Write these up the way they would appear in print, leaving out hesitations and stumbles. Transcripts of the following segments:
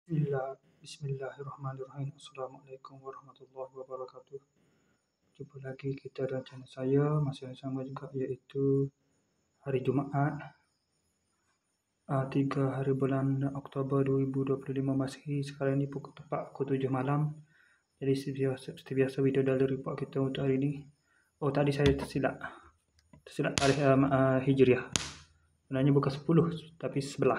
Bismillahirrahmanirrahim. Assalamualaikum warahmatullahi wabarakatuh. Jumpa lagi kita dan channel saya, masih yang sama juga, iaitu hari Jumaat 3 hari bulan Oktober 2025 Masihi. Sekarang ini tepat pukul 7 malam. Jadi seperti biasa video dari report kita untuk hari ini. Oh, tadi saya tersilap tarikh Hijriah. Sebenarnya bukan 10 tapi 11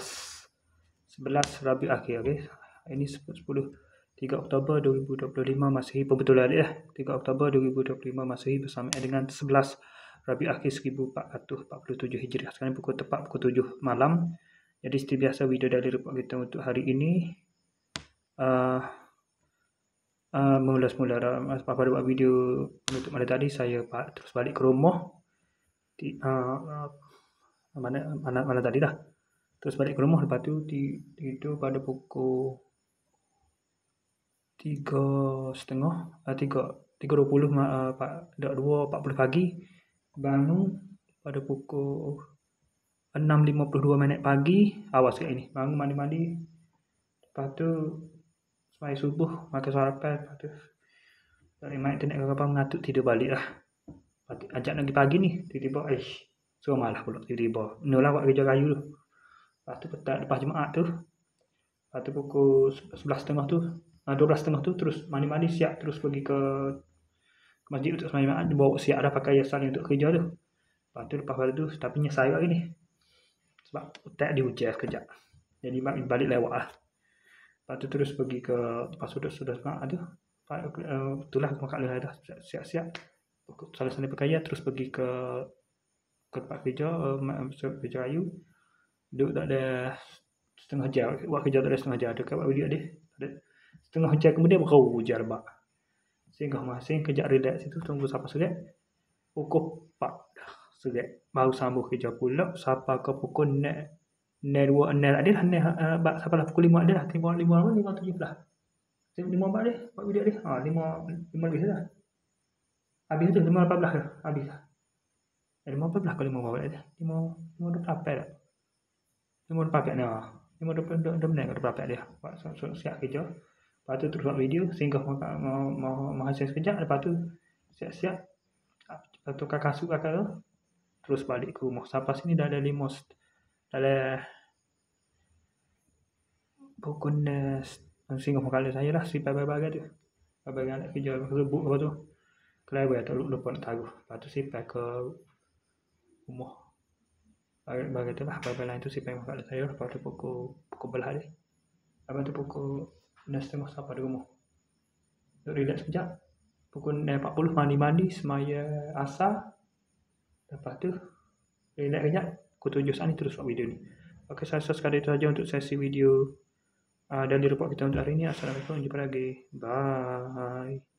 Rabiul Akhir. Okay? Ini 3 Oktober 2025 Masihi, pembetulan dia 3 Oktober 2025 Masihi bersamaan dengan 11 Rabiul Akhir 1447 Hijriah. Sekarang tepat pukul 7 malam. Jadi seperti biasa video dari report kita untuk hari ini. Mula-mula pada buat video penutup malam tadi, saya terus balik ke rumah mana tadi dah. Terus balik ke rumah, lepas tu tidur pada pukul 3.40 pagi. Bangun pada pukul 6.52 pagi. Awas kat ini. Bangun mandi-mandi. Lepas tu sembahyang subuh, makan sarapan. Lepas tu dari main internet ke apa, mengatuk, tidur balik lah. Ajak lagi pagi ni, tiba-tiba suruh malah pula tiba-tiba. Mulalah buat kerja kayu tu. Lepas tu lepas Jumaat tu, lepas tu pukul 11.30 tu, 12.30 tu terus mandi-mandi, siap terus pergi ke masjid untuk sembahyang Jumaat. Bawa siap dah pakai hiasan untuk kerja tu. Lepas tu lepas tu, tapi nyesal lagi ni. Sebab tak diujar sekejap. Jadi balik lewat lah. Lepas tu terus pergi ke, lepas sudah Jumaat tu, itulah makan dah siap-siap. Salah-salah pakaian, terus pergi ke tempat kerja, kerja kayu. Duduk tak ada setengah jam, buat kerja tak ada setengah jam. Dekat buat video dia setengah jam kemudian baru hujan lebat. Sehingga masing kejap relax situ, tunggu sampai segat pukul 4 dah segat, baru sambung kerja pula sampai ke pukul 02 ada lah, sampai lah pukul 5 ada lah, 5.17 lah. 5 dia buat video dia 5 lebih dah habis tu, 5.18 dah habis dah. 5.14 ke 5.14 dah, 5.28 dah, 5.24 dah, 5.24 minit ke 24 dia buat siap kerja. Lepas tu terus buat video sehingga mau hasil sekejap. Lepas tu siap-siap, lepas tu kasut tu, terus balik ke rumah. Sampai sini dah ada pukul sehingga makan saya lah, si bagi tu bagi anak kerja rebut apa tu kelewat tak lupa nak taruh. Lepas tu simpan ke rumah bagi tu lah. Bagi lain tu simpan makan saya. Lepas tu pukul belah dia. Lepas tu pukul 6.30 sampai di rumah. Duduk relax sekejap. Pukul 6.40 mandi-mandi, semaya asar. Lepas tu relax sekejap. Pukul 7 saat ni terus buat video ni. Okey, saya rasa sekali itu saja untuk sesi video dari report kita untuk hari ini. Assalamualaikum, jumpa lagi. Bye.